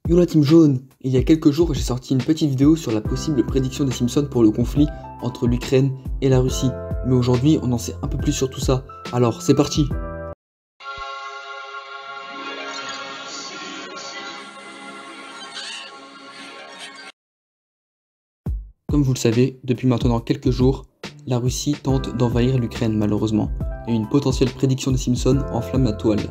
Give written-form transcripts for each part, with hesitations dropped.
Yo la team jaune! Il y a quelques jours, j'ai sorti une petite vidéo sur la possible prédiction des Simpsons pour le conflit entre l'Ukraine et la Russie. Mais aujourd'hui, on en sait un peu plus sur tout ça. Alors, c'est parti! Comme vous le savez, depuis maintenant quelques jours, la Russie tente d'envahir l'Ukraine malheureusement, et une potentielle prédiction des Simpsons enflamme la toile.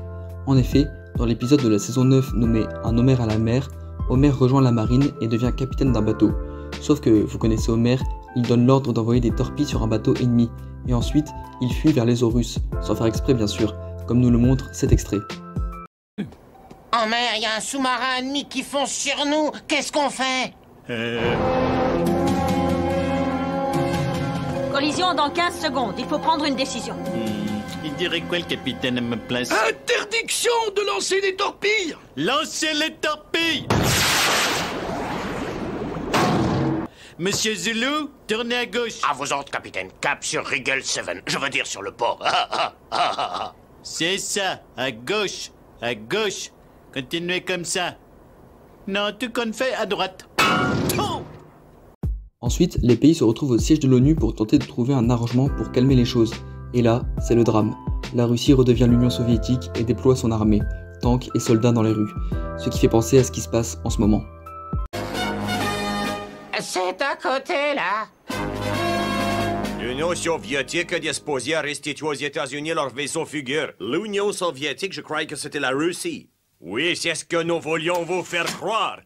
En effet, dans l'épisode de la saison 9 nommé Un Homer à la mer, Homer rejoint la marine et devient capitaine d'un bateau. Sauf que, vous connaissez Homer, il donne l'ordre d'envoyer des torpilles sur un bateau ennemi, et ensuite, il fuit vers les eaux russes, sans faire exprès bien sûr, comme nous le montre cet extrait. Homer, il y a un sous-marin ennemi qui fonce sur nous, qu'est-ce qu'on fait? Collision dans 15 secondes, il faut prendre une décision. Il dirait quoi le capitaine à ma place? Interdiction de lancer des torpilles! Lancez les torpilles! Monsieur Zulu, tournez à gauche. À vos ordres, capitaine. Cap sur Rigel 7. Je veux dire sur le port. C'est ça, à gauche. À gauche. Continuez comme ça. Non, tout qu'on fait à droite. Ensuite, les pays se retrouvent au siège de l'ONU pour tenter de trouver un arrangement pour calmer les choses. Et là, c'est le drame. La Russie redevient l'Union soviétique et déploie son armée, tanks et soldats dans les rues. Ce qui fait penser à ce qui se passe en ce moment. C'est à côté, là. L'Union soviétique est disposée à restituer aux États-Unis leur vaisseau figure. L'Union soviétique, je croyais que c'était la Russie. Oui, c'est ce que nous voulions vous faire croire.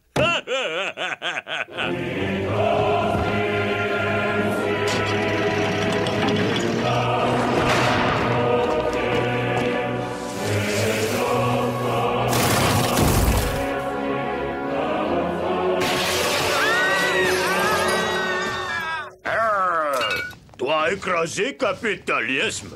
Doit écraser capitalisme.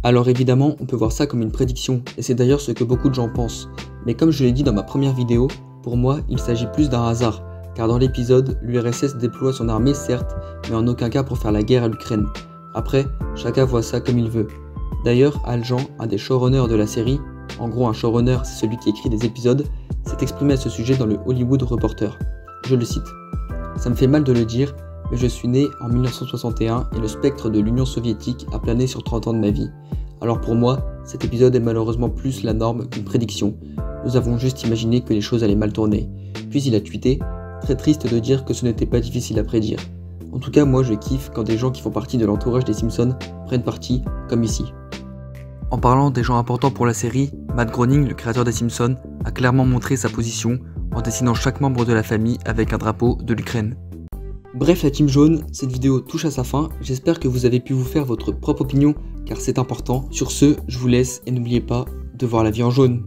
Alors évidemment, on peut voir ça comme une prédiction, et c'est d'ailleurs ce que beaucoup de gens pensent. Mais comme je l'ai dit dans ma première vidéo, pour moi, il s'agit plus d'un hasard, car dans l'épisode, l'URSS déploie son armée certes, mais en aucun cas pour faire la guerre à l'Ukraine. Après, chacun voit ça comme il veut. D'ailleurs, Al Jean, un des showrunners de la série, en gros un showrunner c'est celui qui écrit des épisodes, s'est exprimé à ce sujet dans le Hollywood Reporter. Je le cite. « Ça me fait mal de le dire, mais je suis né en 1961 et le spectre de l'Union soviétique a plané sur 30 ans de ma vie. Alors pour moi, cet épisode est malheureusement plus la norme qu'une prédiction. Nous avons juste imaginé que les choses allaient mal tourner. » Puis il a tweeté « Très triste de dire que ce n'était pas difficile à prédire. En tout cas, moi je kiffe quand des gens qui font partie de l'entourage des Simpsons prennent parti, comme ici. » En parlant des gens importants pour la série, Matt Groening, le créateur des Simpsons, a clairement montré sa position en dessinant chaque membre de la famille avec un drapeau de l'Ukraine. Bref la team jaune, cette vidéo touche à sa fin, j'espère que vous avez pu vous faire votre propre opinion car c'est important. Sur ce, je vous laisse et n'oubliez pas de voir la vie en jaune.